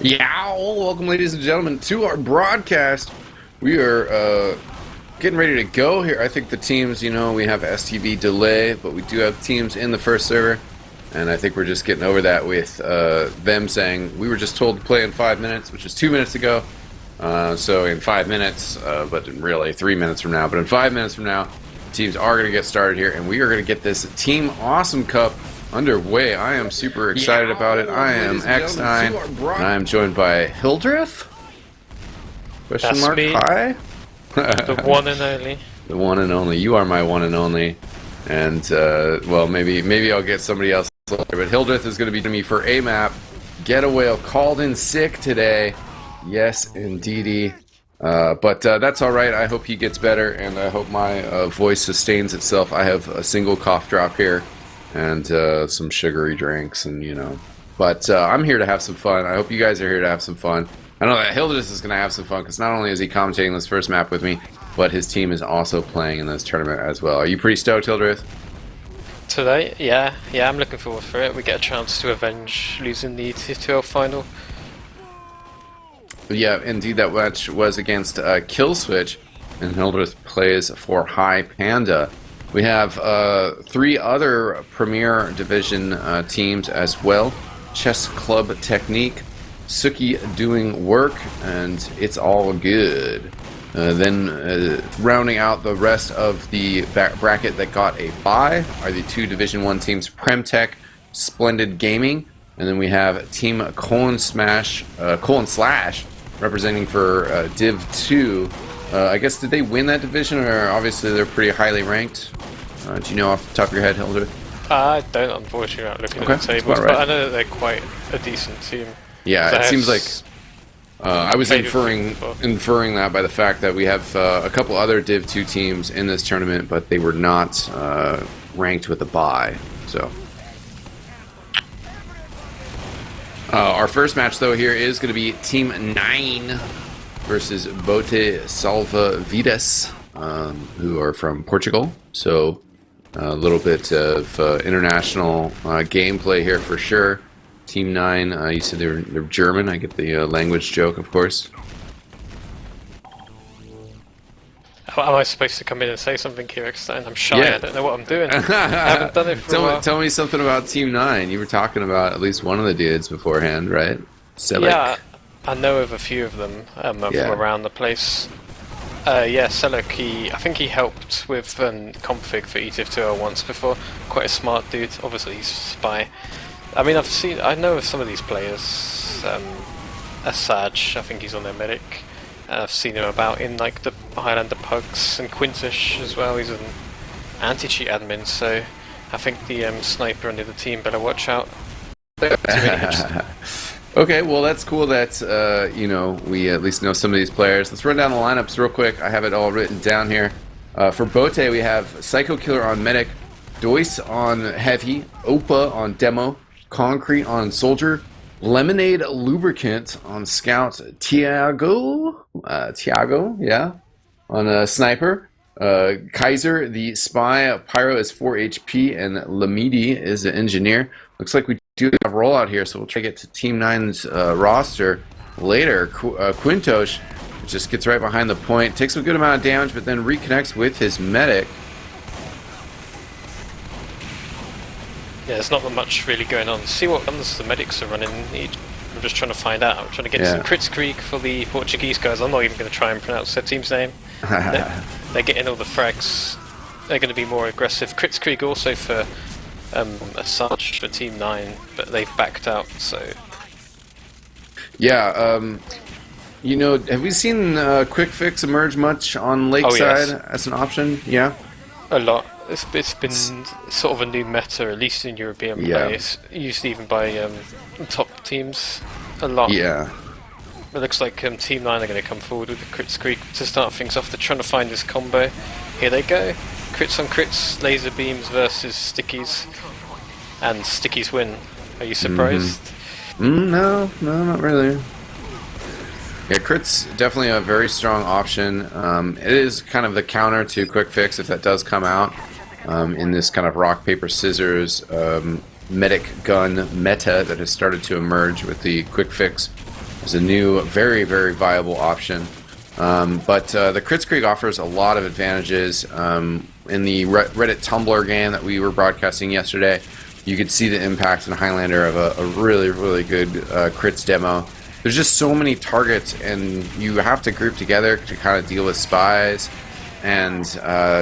Yeah, welcome, ladies and gentlemen, to our broadcast. We are getting ready to go here. I think the teams, we have STV delay, but we do have teams in the first server, and I think we're just getting over that with them saying we were just told to play in 5 minutes, which is 2 minutes ago. So in 5 minutes, but really 3 minutes from now, but in 5 minutes from now, teams are going to get started here, and we are going to get this Team Awesome Cup underway. I am super excited about it. I am eXtine, and I am joined by Hildreth? Question mark? Me. Hi? The one and only. The one and only. You are my one and only. And, well, maybe I'll get somebody else later, but Hildreth is going to be to me for a map. Get a whale called in sick today. Yes, indeedy. But that's alright. I hope he gets better, and I hope my voice sustains itself. I have a single cough drop here, and some sugary drinks, and But I'm here to have some fun. I hope you guys are here to have some fun. I know that Hildreth is going to have some fun, because not only is he commentating this first map with me, but his team is also playing in this tournament as well. Are you pretty stoked, Hildreth? Today? Yeah, I'm looking forward for it. We get a chance to avenge losing the T2L final. Yeah, indeed, that match was against Killswitch, and Hildreth plays for High Panda. We have 3 other Premier Division teams as well. Chess Club Technique, Suki Doing Work, and It's All Good. Then rounding out the rest of the bracket that got a bye are the 2 Division 1 teams, Premtech, Splendid Gaming, and then we have Team Colon Slash, representing for Div 2. I guess, did they win that division, or obviously they're pretty highly ranked? Do you know off the top of your head, Hildreth? I don't, unfortunately, without looking at the tables, right. But I know that they're quite a decent team. Yeah, it seems like I was inferring that by the fact that we have a couple other Div 2 teams in this tournament, but they were not ranked with a bye. So our first match, though, here is going to be Team Nein versus Bote, Salva, Vidas, who are from Portugal. So a little bit of international gameplay here for sure. Team 9, you said they're German. I get the language joke, of course. Am I supposed to come in and say something here, eXtine? I'm shy, yeah. I don't know what I'm doing. I haven't done it for a while. Tell me something about Team 9. You were talking about at least one of the dudes beforehand, right? Selek. Yeah, I know of a few of them from around the place. Yeah, Selek, I think he helped with config for eTIF2 once before. Quite a smart dude. Obviously, he's a spy. I mean, I know of some of these players. Asaj, I think he's on their medic. I've seen him about in like the Highlander Pugs, and Quintish as well. He's an anti-cheat admin, so I think the sniper on the other team better watch out. Okay, well that's cool that we at least know some of these players. Let's run down the lineups real quick. I have it all written down here. For Bote, we have Psycho Killer on medic, Doise on heavy, Opa on demo, Concrete on soldier, Lemonade Lubricant on scout, Tiago, yeah, on a sniper, Kaiser the spy, Pyro is 4 HP, and Lamidi is the engineer. Looks like we do have a rollout here, so we'll try to get to Team 9's roster later. Quintosh just gets right behind the point, takes a good amount of damage, but then reconnects with his medic. Yeah, there's not much really going on. See what guns the medics are running. I'm just trying to find out. I'm trying to get some Crits Creek for the Portuguese guys. I'm not even going to try and pronounce their team's name. They're getting all the frags. They're going to be more aggressive. Crits Creek also for Asaj for Team 9, but they've backed out, so... Yeah, have we seen Quick Fix emerge much on Lakeside as an option? Yeah? A lot. It's been sort of a new meta, at least in European play. It's used even by top teams a lot. Yeah. It looks like Team 9 are going to come forward with the Crits Creek to start things off. They're trying to find this combo. Here they go. Crits on crits, laser beams versus stickies. And stickies win. Are you surprised? No, not really. Yeah, crit's definitely a very strong option. It is kind of the counter to Quick Fix if that does come out. In this kind of rock, paper, scissors medic gun meta that has started to emerge with the Quick Fix is a new, very, very viable option. But the Kritzkrieg offers a lot of advantages. In the Reddit Tumblr game that we were broadcasting yesterday, you could see the impact in Highlander of a really, really good crits demo. There's just so many targets, and you have to group together to kind of deal with spies. And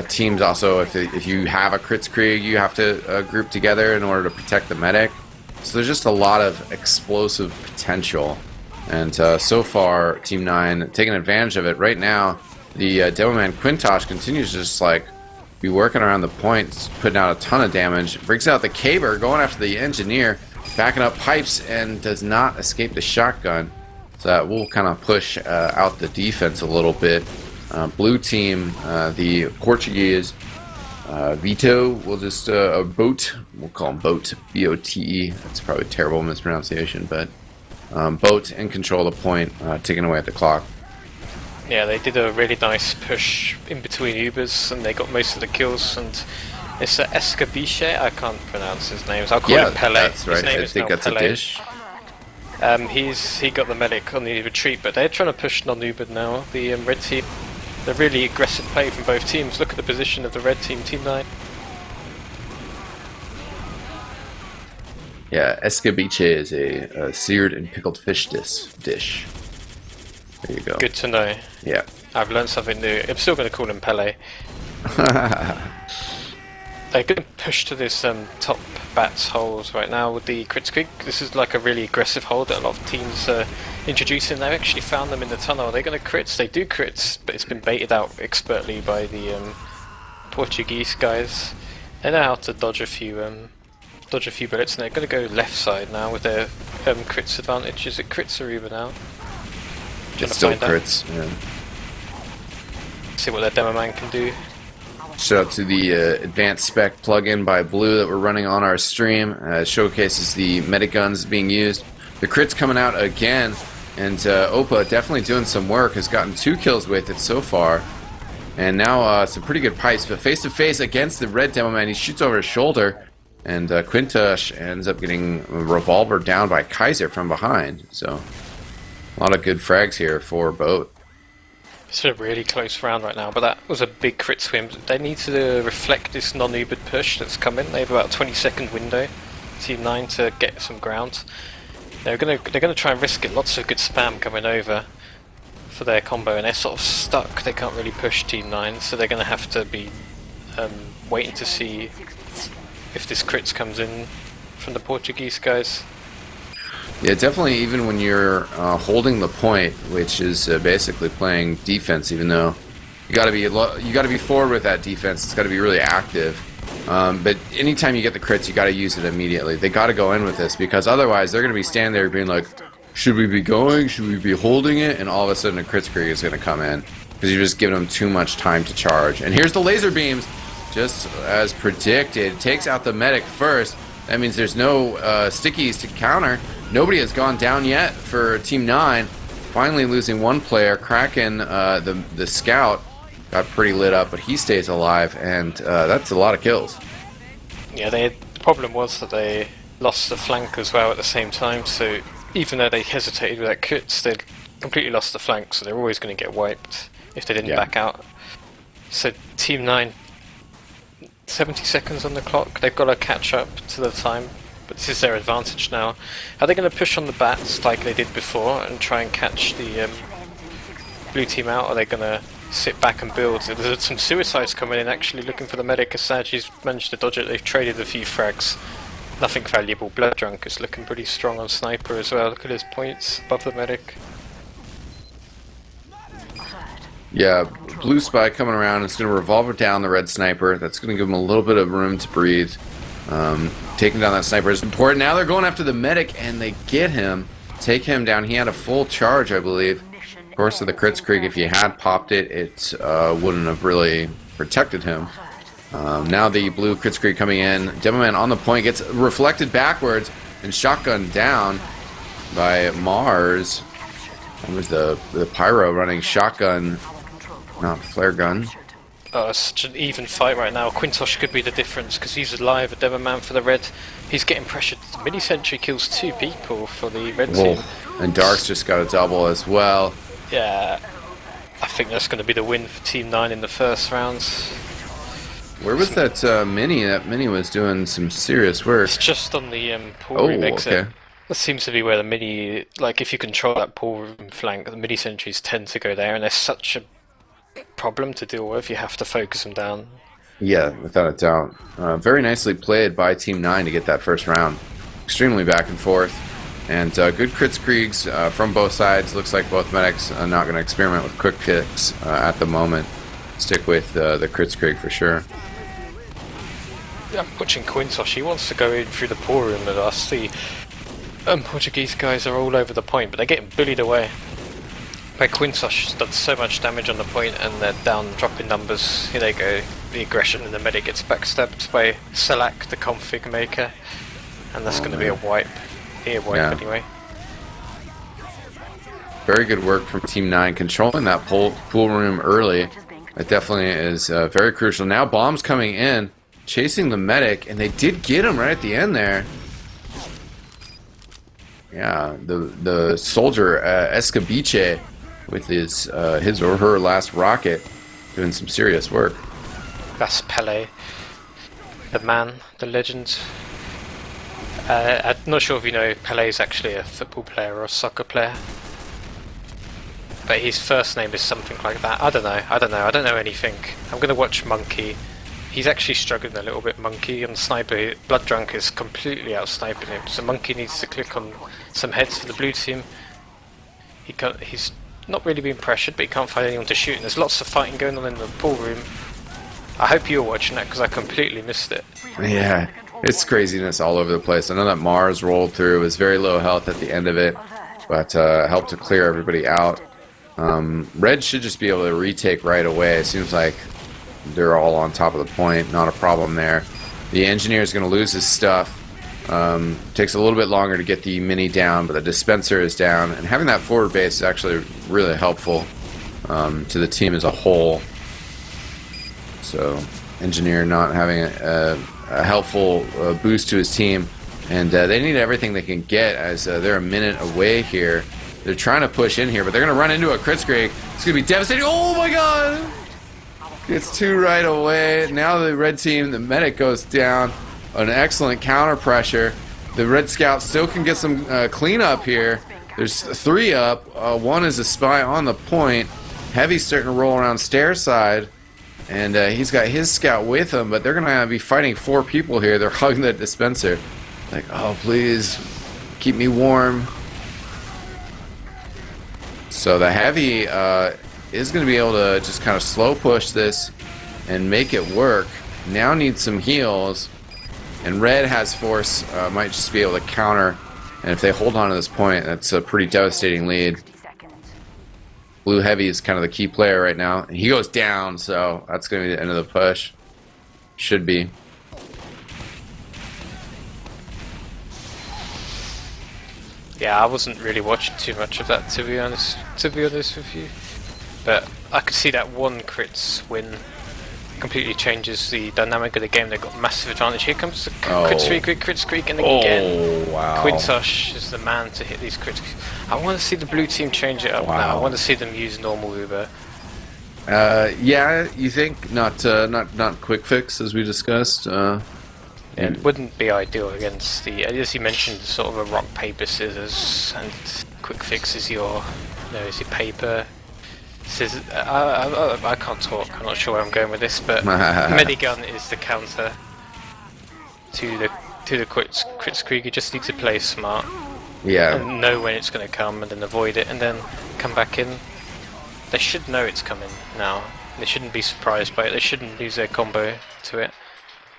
teams also, if you have a Kritzkrieg, you have to group together in order to protect the medic. So there's just a lot of explosive potential. And so far, Team 9 taking advantage of it. Right now, the demo man Quintosh continues to just like be working around the points, putting out a ton of damage. Brings out the Caber, going after the engineer, backing up pipes, and does not escape the shotgun. So that will kind of push out the defense a little bit. Blue team, the Portuguese, Vito, we'll just, Bote, we'll call him Bote, B-O-T-E. That's probably a terrible mispronunciation, but Bote in control of the point, ticking away at the clock. Yeah, they did a really nice push in between Ubers, and they got most of the kills. And it's Escabiche. I can't pronounce his name. So I'll call him Pele. That's right. His name I is think now that's Pele. a dish. He got the medic on the retreat, but they're trying to push non-Ubered now. The red team, they're really aggressive play from both teams. Look at the position of the red team, Team 9. Yeah, escabeche is a seared and pickled fish dish. There you go. Good to know. Yeah. I've learned something new. I'm still going to call him Pele. They're going to push to this top bats holes right now with the Kritzkrieg. This is like a really aggressive hold that a lot of teams are introducing. They've actually found them in the tunnel. They're going to crits. They do crits, but it's been baited out expertly by the Portuguese guys. They know how to dodge a few bullets, and they're going to go left side now with their crits advantage. Is it crits or Uber now? It's still crits. Yeah. See what their demo man can do. Shout out to the advanced spec plugin by Blue that we're running on our stream. It showcases the medic guns being used. The crits coming out again, and Opa definitely doing some work. Has gotten 2 kills with it so far, and now some pretty good pipes. But face to face against the red demo man, he shoots over his shoulder, and Quintosh ends up getting a revolver down by Kaiser from behind. So a lot of good frags here for Bote. It's a really close round right now, but that was a big crit swim. They need to reflect this non-Ubered push that's coming. They have about a 20-second window, Team 9, to get some ground. They're gonna try and risk it. Lots of good spam coming over for their combo, and they're sort of stuck. They can't really push Team 9, so they're gonna have to be waiting to see if this crits comes in from the Portuguese guys. Yeah, definitely. Even when you're holding the point, which is basically playing defense, even though you got to be forward with that defense. It's got to be really active. But anytime you get the crits, you got to use it immediately. They got to go in with this, because otherwise they're going to be standing there being like, "Should we be going? Should we be holding it?" And all of a sudden a Kritzkrieg is going to come in because you're just giving them too much time to charge. And here's the laser beams, just as predicted. Takes out the medic first. That means there's no stickies to counter. Nobody has gone down yet for Team 9. Finally losing one player. Kraken, the scout, got pretty lit up, but he stays alive, and that's a lot of kills. Yeah, the problem was that they lost the flank as well at the same time, so even though they hesitated with that crits, they completely lost the flank, so they're always going to get wiped if they didn't back out. So Team 9, 70 seconds on the clock. They've got to catch up to the time, but this is their advantage now. Are they going to push on the bats like they did before and try and catch the blue team out, or are they going to sit back and build? There's some suicides coming in actually looking for the medic. Asaji's managed to dodge it. They've traded a few frags. Nothing valuable. Blood Drunk is looking pretty strong on sniper as well. Look at his points above the medic. Yeah, blue spy coming around. It's going to revolver down the red sniper. That's going to give him a little bit of room to breathe. Taking down that sniper is important. Now they're going after the medic, and they get him. Take him down. He had a full charge, I believe. Of course, with the Kritzkrieg, if you had popped it, it wouldn't have really protected him. Now the blue Kritzkrieg coming in. Demoman on the point, gets reflected backwards and shotgun down by Mars. That was the Pyro running shotgun, not flare gun. It's such an even fight right now. Quintosh could be the difference because he's alive, a Demoman for the red. He's getting pressured. Mini Sentry kills 2 people for the red team. And Dark's just got a double as well. Yeah, I think that's going to be the win for Team 9 in the first rounds. Where was that Mini? That Mini was doing some serious work. It's just on the pool room exit. Okay. That seems to be where the Mini, like if you control that pool room flank, the Mini sentries tend to go there, and they're such a problem to deal with. You have to focus them down. Yeah, without a doubt. Very nicely played by Team 9 to get that first round. Extremely back and forth. And good Kritzkriegs from both sides. Looks like both medics are not going to experiment with quick kicks at the moment. Stick with the Kritzkrieg for sure. Yeah, I'm watching Quintosh. He wants to go in through the pool room with us. The Portuguese guys are all over the point, but they're getting bullied away. By Quintosh has done so much damage on the point, and they're down dropping numbers. Here they go. The aggression, and the medic gets backstabbed by Selak, the config maker. And that's going to be a wipe. Anyway. Very good work from Team 9, controlling that pool room early. That definitely is very crucial. Now bombs coming in, chasing the medic, and they did get him right at the end there. Yeah, the soldier Escabiche with his or her last rocket, doing some serious work. That's Pele, the man, the legend. I'm not sure if you know, Pele is actually a football player or a soccer player, but his first name is something like that. I don't know anything. I'm gonna watch Monkey. He's actually struggling a little bit, Monkey, on Sniper. Blood Drunk is completely out sniping him, so Monkey needs to click on some heads for the blue team. He's not really being pressured, but he can't find anyone to shoot, and there's lots of fighting going on in the pool room. I hope you're watching that, because I completely missed it. Yeah, it's craziness all over the place. I know that Mars rolled through, was very low health at the end of it, but helped to clear everybody out. Red should just be able to retake right away. It seems like they're all on top of the point, not a problem there. The engineer is going to lose his stuff. Takes a little bit longer to get the Mini down, but the dispenser is down, and having that forward base is actually really helpful to the team as a whole. So engineer not having a helpful boost to his team, and they need everything they can get as they're a minute away here. They're trying to push in here, but they're going to run into a Kritzkrieg. It's going to be devastating. Oh my god! Gets two right away. Now the red team, the medic goes down. An excellent counter pressure. The red scout still can get some cleanup here. There's three up. One is a spy on the point. Heavy's starting to roll around stair side. And he's got his scout with him, but they're going to be fighting four people here. They're hugging the dispenser. Like, oh, please, keep me warm. So the Heavy is going to be able to just kind of slow push this and make it work. Now needs some heals. And Red has force, might just be able to counter. And if they hold on to this point, that's a pretty devastating lead. Blue Heavy is kind of the key player right now. And he goes down, so that's going to be the end of the push. Should be. Yeah, I wasn't really watching too much of that, to be honest with you. But I could see that one crits win completely changes the dynamic of the game. They've got massive advantage. Here comes the Kritzkrieg, and again, wow. Quintosh is the man to hit these crits. I want to see the blue team change it up now. I want to see them use normal Uber. Yeah, you think not quick fix as we discussed. It wouldn't be ideal against the, as you mentioned, sort of a rock paper scissors, and quick fix is your, is your paper. Scissors. I can't talk. I'm not sure where I'm going with this, but Medigun is the counter to the Kritzkrieg. You just need to play smart. Yeah. And know when it's going to come, and then avoid it, and then come back in. They should know it's coming now. They shouldn't be surprised by it. They shouldn't lose their combo to it.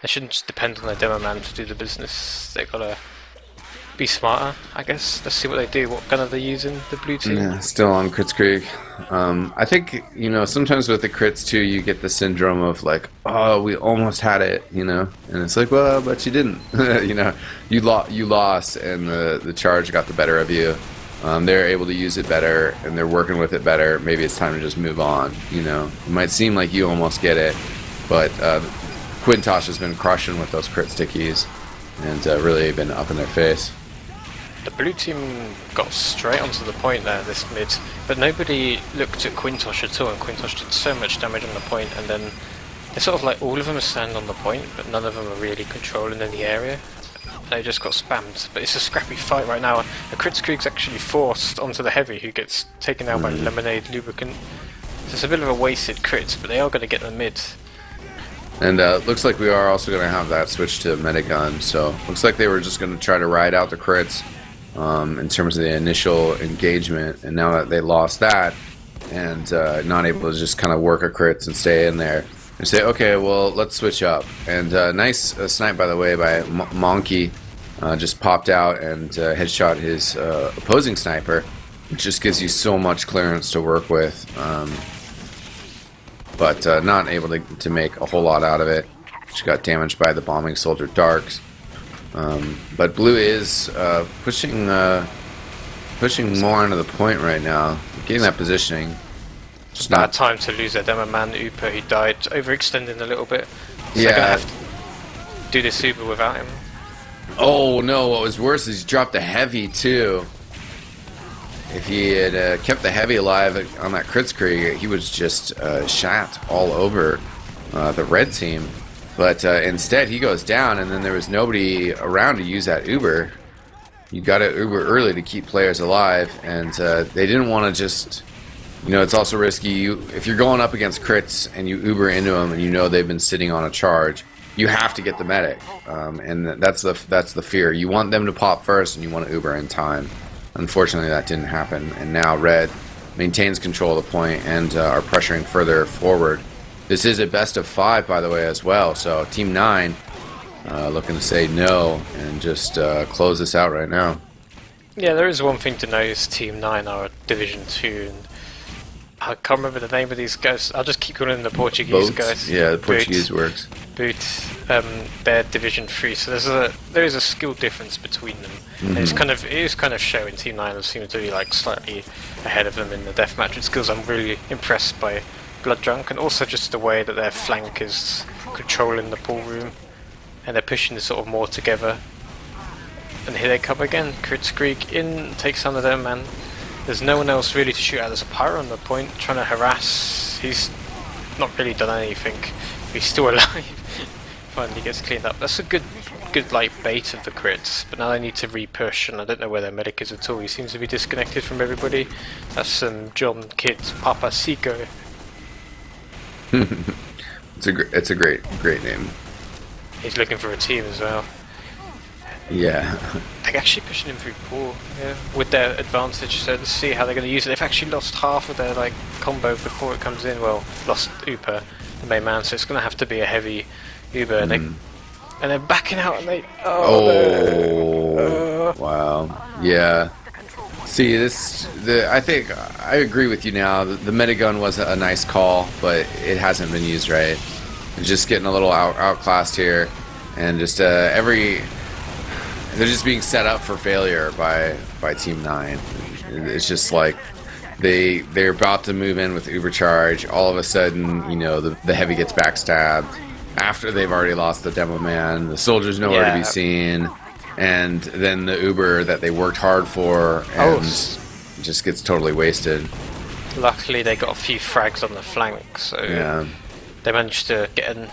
They shouldn't just depend on their demo man to do the business. They gotta be smarter, I guess. Let's see what they do. What gun are they using, the blue team? Yeah, still on Kritzkrieg. I think, sometimes with the crits too, you get the syndrome of like, oh, we almost had it, and it's like, well, but you didn't. You lost, and the charge got the better of you. They're able to use it better, and they're working with it better. Maybe it's time to just move on. It might seem like you almost get it, but Quintosh has been crushing with those crit stickies, and really been up in their face. the blue team got straight onto the point there, this mid, but nobody looked at Quintosh at all, and Quintosh did so much damage on the point, and then it's sort of like all of them are standing on the point, but none of them are really controlling any area. They just got spammed, but it's a scrappy fight right now. The Kritzkrieg's actually forced onto the heavy, who gets taken out by Lemonade Lubricant. So it's a bit of a wasted crits, but they are going to get the mid. And looks like we are also going to have that switch to Medigun, so looks like they were just going to try to ride out the crits in terms of the initial engagement, and now that they lost that and not able to just kind of work a crits and stay in there, and say, okay, well, let's switch up. And nice snipe, by the way, by Monkey. Just popped out and headshot his opposing sniper. It just gives you so much clearance to work with. But not able to make a whole lot out of it. She got damaged by the bombing soldier Darks. But Blue is pushing more into the point right now, getting that positioning. Just bad time to lose their demo man Uber. He died, overextending a little bit. So yeah, they're gonna have to do this Uber without him. Oh no! What was worse is he dropped the heavy too. If he had kept the heavy alive on that Kritzkrieg, he was just shot all over the red team. But instead, he goes down, and then there was nobody around to use that Uber. You got to Uber early to keep players alive, and they didn't want to just. You know, it's also risky. If you're going up against crits and you Uber into them, and you know they've been sitting on a charge, you have to get the medic, and that's the fear. You want them to pop first, and you want to Uber in time. Unfortunately, that didn't happen, and now Red maintains control of the point and are pressuring further forward. This is a best of 5, by the way, as well. So Team 9 looking to say no and just close this out right now. Yeah, there is one thing to notice. Team 9 are Division 2, and I can't remember the name of these guys. I'll just keep calling them the Portuguese guys. Yeah, the Portuguese works. Bote, they're Division 3, so there is a skill difference between them. And it is kind of showing. Team 9 seems to be like slightly ahead of them in the deathmatch skills. I'm really impressed by Blood Drunk, and also just the way that their flank is controlling the pool room, and they're pushing this sort of more together. And here they come again. Kritzkrieg in, takes under them, man. There's no one else really to shoot at. There's a pyro on the point trying to harass. He's not really done anything. He's still alive. Finally gets cleaned up. That's a good like bait of the crits. But now they need to re-push, and I don't know where their medic is at all. He seems to be disconnected from everybody. That's John Kids Papa Seco. It's a great name. He's looking for a team as well. Yeah. They're actually pushing him through pool, yeah, with their advantage, so let's see how they're going to use it. They've actually lost half of their like combo before it comes in. Well, lost Uber, the main man, so it's going to have to be a heavy Uber, and they're backing out, and they wow, yeah. See, I think I agree with you now. The Medigun was a nice call, but it hasn't been used right. It's just getting a little outclassed here, and just they're just being set up for failure by Team 9. It's just like they're about to move in with Uber charge. All of a sudden, you know, the heavy gets backstabbed after they've already lost the demo man. The soldier's nowhere to be seen, and then the Uber that they worked hard for just gets totally wasted. Luckily, they got a few frags on the flank, so they managed to get a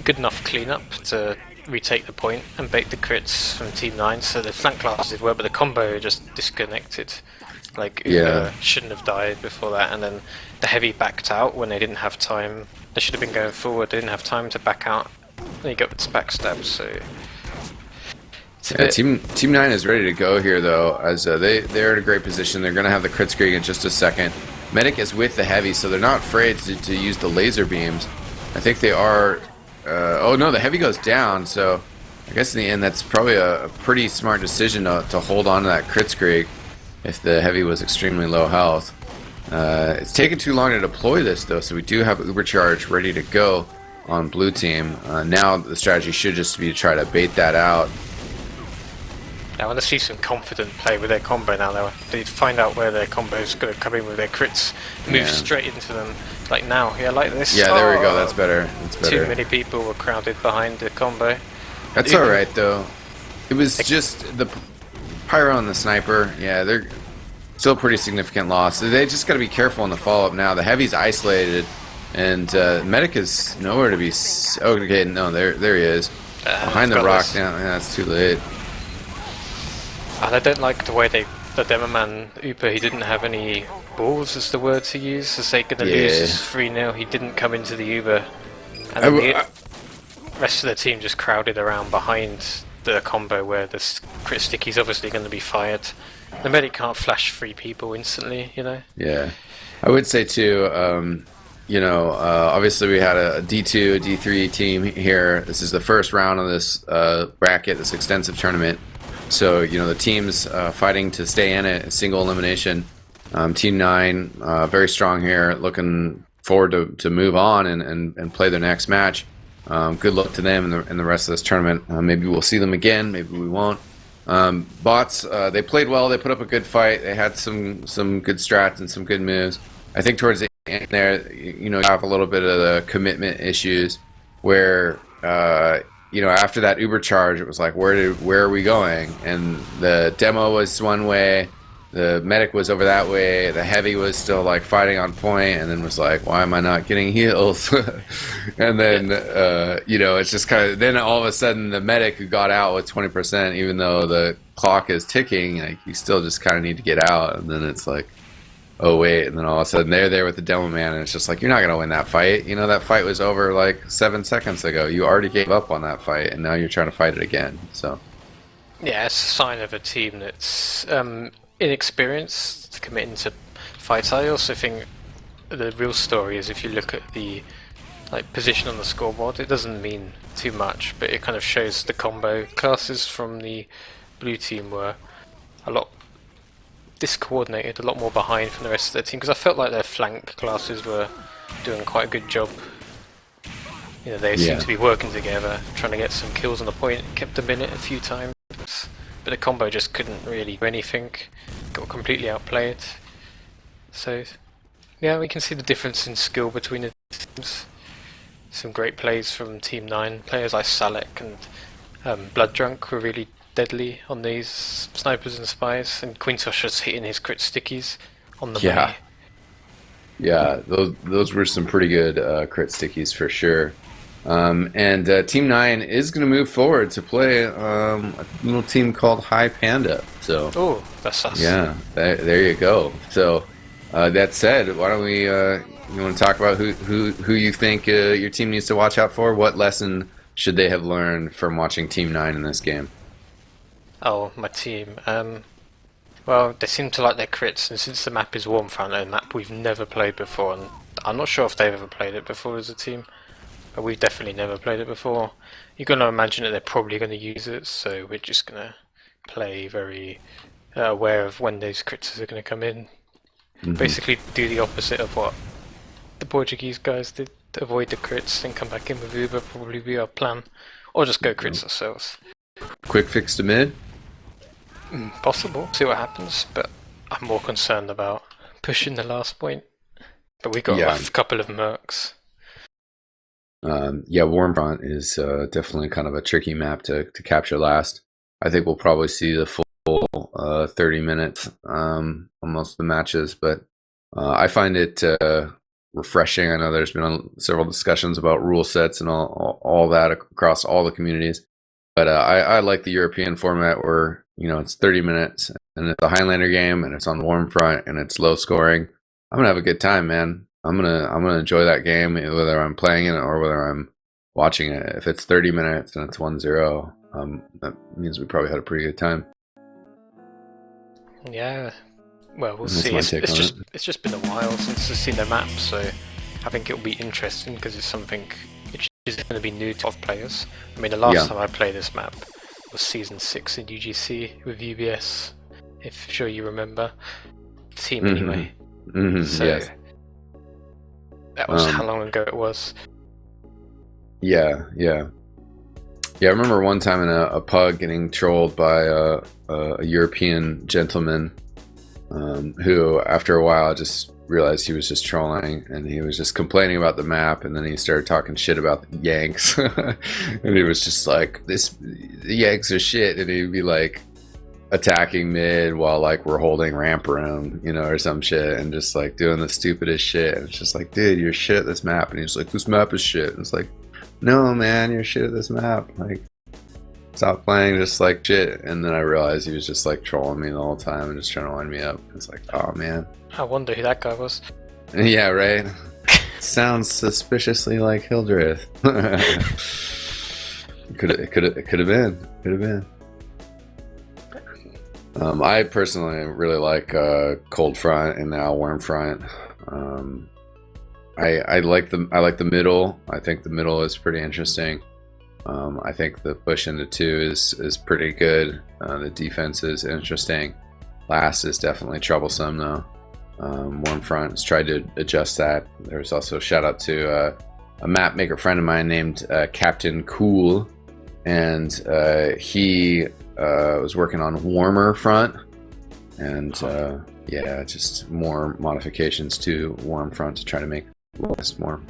good enough cleanup to retake the point and bait the crits from Team 9, so the flank classes did well, but the combo just disconnected. Like, shouldn't have died before that, and then the heavy backed out when they didn't have time. They should have been going forward, they didn't have time to back out. Then he got this backstab, so... Team 9 is ready to go here, though, as they're in a great position. They're going to have the Kritzkrieg in just a second. Medic is with the heavy, so they're not afraid to use the laser beams. I think they are... oh no, the heavy goes down, so I guess in the end that's probably a pretty smart decision to hold on to that Kritzkrieg if the heavy was extremely low health. It's taken too long to deploy this, though, so we do have Uber Charge ready to go on blue team. Now the strategy should just be to try to bait that out. I want to see some confident play with their combo now. They find out where their combo is going to come in with their crits, move straight into them. Like now, like this. Yeah, there we go. That's better. That's better. Too many people were crowded behind the combo. That's all right, though. It was just the Pyro and the Sniper, yeah, they're still pretty significant loss. They just got to be careful in the follow-up now. The Heavy's isolated, and Medic is nowhere to be... okay, no, there he is. Behind the rock now. Yeah, it's too late. And I don't like the way the Demoman Uber, he didn't have any balls, is the word to use, as they're going to lose this 3-0. He didn't come into the Uber. And then the rest of the team just crowded around behind the combo where the crit sticky's obviously going to be fired. The Medic can't flash 3 people instantly, you know? Yeah. I would say too, you know, obviously we had a D2, D3 team here. This is the first round of this bracket, this extensive tournament. So, you know, the teams fighting to stay in it, single elimination. Team 9, very strong here, looking forward to move on and play their next match. Good luck to them in the rest of this tournament. Maybe we'll see them again, maybe we won't. Bots, they played well, they put up a good fight, they had some good strats and some good moves. I think towards the end there, you know, you have a little bit of the commitment issues where, you know, after that Uber charge, it was like, where are we going? And the demo was one way, the Medic was over that way, the Heavy was still like fighting on point, and then was like, why am I not getting heals? And then, you know, it's just kind of, then all of a sudden the Medic who got out with 20%, even though the clock is ticking, like, you still just kind of need to get out, and then it's like, oh wait, and then all of a sudden they're there with the Demo Man, and it's just like, you're not going to win that fight. You know, that fight was over like 7 seconds ago. You already gave up on that fight, and now you're trying to fight it again, so. Yeah, it's a sign of a team that's inexperienced, committing to fights. I also think the real story is if you look at the position on the scoreboard, it doesn't mean too much, but it kind of shows the combo classes from the blue team were a lot discoordinated, a lot more behind from the rest of their team, because I felt like their flank classes were doing quite a good job. You know, they seemed to be working together, trying to get some kills on the point, kept them in it a few times, but the combo just couldn't really do anything, got completely outplayed. So yeah, we can see the difference in skill between the teams. Some great plays from Team 9, players like Salek and Blood Drunk were really deadly on these snipers and spies, and Quintosh just hitting his crit stickies on the money. Yeah, those were some pretty good crit stickies for sure. And Team 9 is going to move forward to play a little team called High Panda. So, oh, that's us. Yeah, there you go. So that said, why don't we? You want to talk about who you think your team needs to watch out for? What lesson should they have learned from watching Team 9 in this game? Oh, my team. Well, they seem to like their crits, and since the map is Warmfront, a map we've never played before, and I'm not sure if they've ever played it before as a team, but we've definitely never played it before. You're going to imagine that they're probably going to use it, so we're just going to play very aware of when those crits are going to come in. Basically do the opposite of what the Portuguese guys did, to avoid the crits and come back in with Uber, probably be our plan, or just go crits ourselves. Quick fix to mid? Possible, see what happens, but I'm more concerned about pushing the last point. But we got a couple of mercs. Yeah, Warmfront is definitely kind of a tricky map to capture last. I think we'll probably see the full 30 minutes on most of the matches, but I find it refreshing. I know there's been several discussions about rule sets and all that across all the communities, but I like the European format where, you know, it's 30 minutes and it's a Highlander game and it's on Warmfront and it's low scoring. I'm gonna have a good time, man. I'm gonna enjoy that game, whether I'm playing it or whether I'm watching it. If it's 30 minutes and it's 1-0, that means we probably had a pretty good time. Yeah, well, we'll see. It's just been a while since I've seen the map, so I think it'll be interesting because it's something which is going to be new to players. I mean, the last time I played this map was Season 6 in UGC with UBS, if sure you remember. Team anyway. So yes. That was how long ago it was. Yeah. I remember one time in a pub getting trolled by a European gentleman who, after a while, just realized he was just trolling, and he was just complaining about the map, and then he started talking shit about the Yanks, and he was just like, the Yanks are shit, and he'd be like, attacking mid while like we're holding ramp room, you know, or some shit, and just like doing the stupidest shit. And it's just like, dude, you're shit at this map. And he's like, this map is shit. And it's like, no, man, you're shit at this map. Like, stop playing just like shit. And then I realized he was just like trolling me the whole time and just trying to wind me up. It's like, oh man. I wonder who that guy was. Yeah, right. Sounds suspiciously like Hildreth. It could have been. I personally really like Cold Front and now Warm Front. I like the middle. I think the middle is pretty interesting. I think the push into 2 is pretty good. The defense is interesting. Last is definitely troublesome though. Warm Front has tried to adjust that. There's also a shout out to a map maker friend of mine named Captain Cool, and he was working on Warmer Front, and yeah, just more modifications to Warm Front to try to make more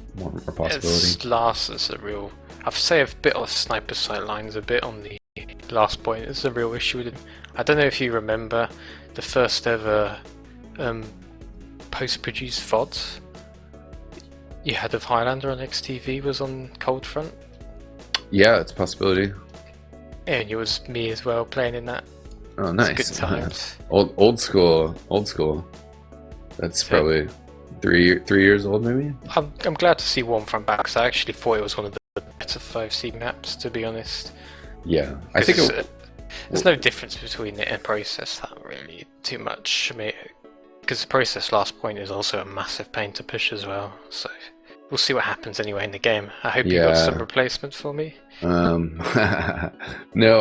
possibility. Last is a real, I'd say a bit of sniper sight lines, a bit on the last point is a real issue with it. I don't know if you remember the first ever post-produced VODs you had of Highlander on eXtv was on Cold Front. Yeah, it's a possibility. Yeah, and it was me as well playing in that. Oh, nice. Good times. Old school. That's probably 3 years old, maybe. I'm glad to see Warm Front back because I actually thought it was one of the better 5C maps, to be honest. Yeah, I think there's no difference between it and Process that really too much. I mean, because the Process last point is also a massive pain to push as well. So we'll see what happens anyway in the game. I hope you got some replacement for me. No,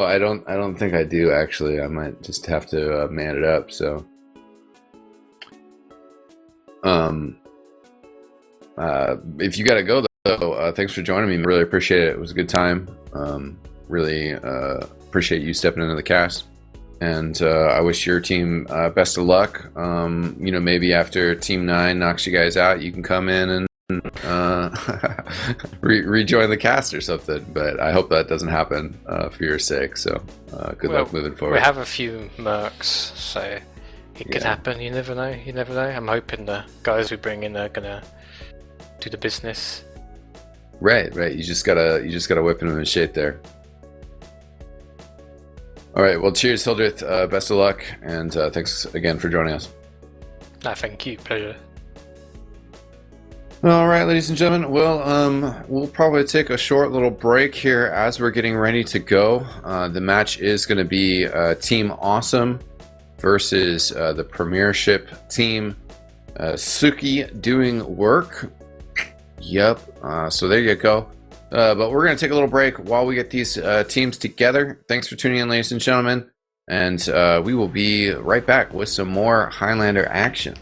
I don't think I do actually. I might just have to man it up. So, if you gotta go though, thanks for joining me. Really appreciate it. It was a good time. Really appreciate you stepping into the cast, and I wish your team best of luck. You know, maybe after Team 9 knocks you guys out, you can come in and rejoin the cast or something, but I hope that doesn't happen for your sake. So good luck moving forward. We have a few mercs, so it could happen. You never know. I'm hoping the guys we bring in are gonna do the business. Right. You just gotta whip him in shape there. All right. Well, cheers, Hildreth. Best of luck, and thanks again for joining us. Thank you. Pleasure. All right, ladies and gentlemen. Well, we'll probably take a short little break here as we're getting ready to go. The match is going to be Team Awesome versus the Premiership team. Suki doing work. Yep. So there you go. But we're going to take a little break while we get these teams together. Thanks for tuning in, ladies and gentlemen. And we will be right back with some more Highlander action.